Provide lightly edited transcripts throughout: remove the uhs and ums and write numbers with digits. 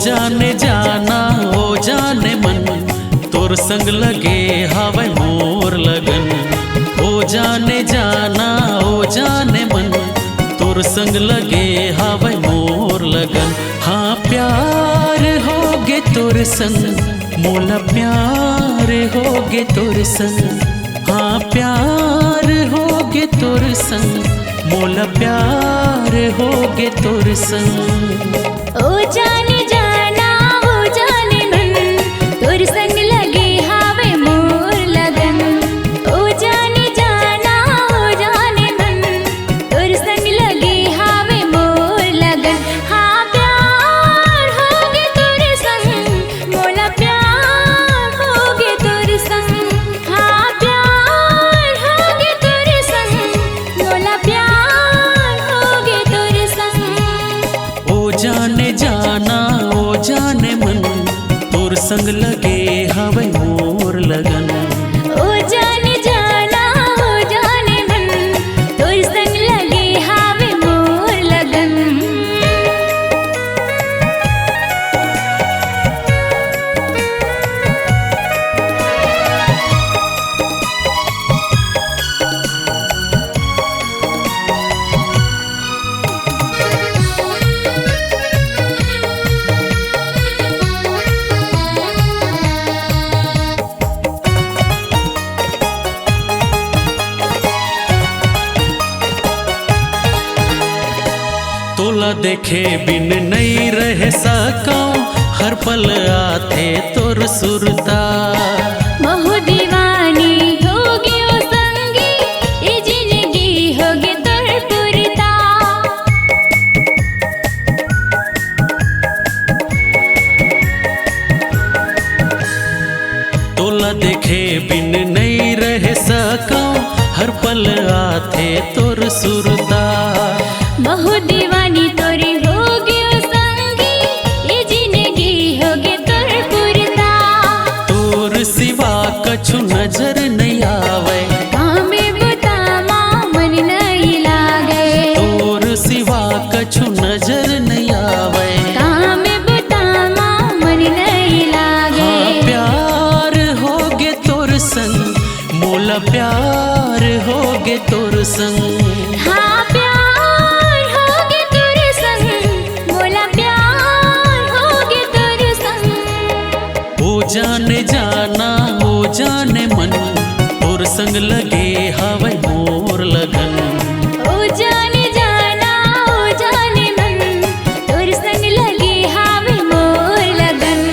जाने जाना हो जाने मन, तोर संग लगे हवै मोर लगन। हो जाने जाना हो जाने मन, तोर संग लगे हवै मोर लगन। हाँ प्यार होगे तोर संग, मोला प्यार होगे तोर संग। हाँ प्यार होगे तोर संग, मोला प्यार होगे तोर संग। ओ जाने जाना ओ जाने मन, तोर संग लगे हावे मोर लगन। ओ जाने जाना ओ जाने मन, तोर संग लगे हावे मोर लगन। हाँ प्यार होगे तोर संग, मोला प्यार होगे तोर संग। हाँ प्यार होगे तोर संग, मोला प्यार होगे तोर संग। ओ जाने जाना ओ जाने मन, तोर संग लगे हवै मोर लगन। ओ जाने जाना ओ जाने मन, तोर संग लगे हावे मोर लगन। तोला देखे बिन नहीं रह सका, हर पल आथे तोर सुरता। महु दीवानी होगी ओ संगी, ये जिंदगी होगी तोर पुरता। तोला देखे बिन नहीं रह सका, हर पल आथे तोर सुरता। महु दीवानी तोरी होगी ओ संगी, ये जिंदगी होगी तोर पुरता। तोर सिवा कछु नजर नहीं आवे, कामे बुतामा मन नहीं लागे। तोर सिवा कछु नजर नहीं आवे। कामे बुतामा मन नहीं लागे। हाँ प्यार होगे तोर संग, मोला प्यार होगे तोर संग। हाँ प्यार होगे तोर संग, मोला प्यार होगे तोर संग। ओ जाने जाना ओ जाने मन, तोर संग लगे हवै मोर लगन। ओ जाने जाना ओ जाने मन, तोर संग लगे हावे मोर लगन।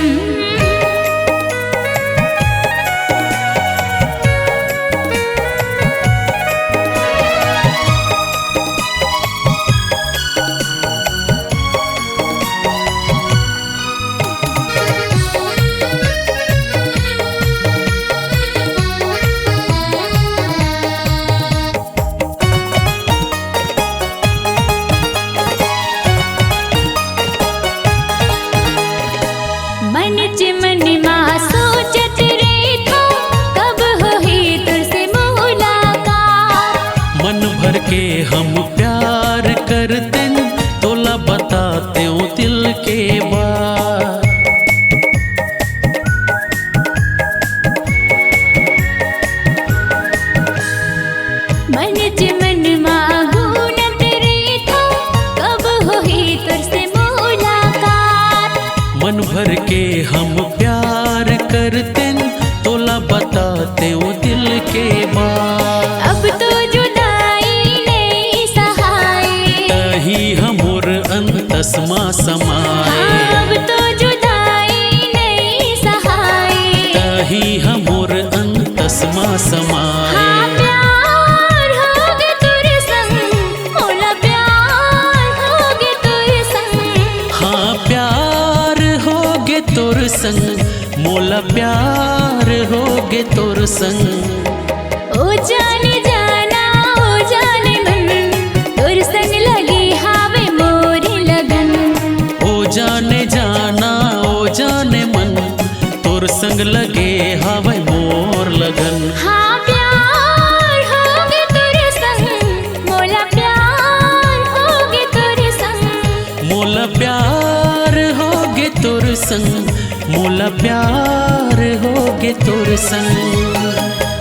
मन च मन मा सोचत रही था, कब होही तुर से मुलाकात। मन भर के हम प्यार करते, तोला बताते हूँ दिल के बात। मन च मन मा घूनत रही था, कब होही तुर से मुलाकात। मन भर के हम प्यार करते, तोला बताते हूँ दिल के बात। अब तो जुदाई नहीं सहाय, तही हमोर अंतसमा समाए। अब तो जुदाई नहीं सहाय। तही हमोर अंतसमा समाए। हाँ प्यार होगे तोर संग, मोला प्यार होगे तोर संग। हाँ प्यार होगे तोर संग, मोला प्यार होगे तोर संग। ओ जाने जाना ओ जाने मन, तोर संग लगे हावे मोर लगन। ओ जाने जाना ओ जाने मन, तोर संग लगे हवै मोर लगन। हाँ प्यार होगे तोर संग, मोला प्यार होगे तोर संग। मोला प्यार होगे तोर मोला प्यार होगे तोर संग।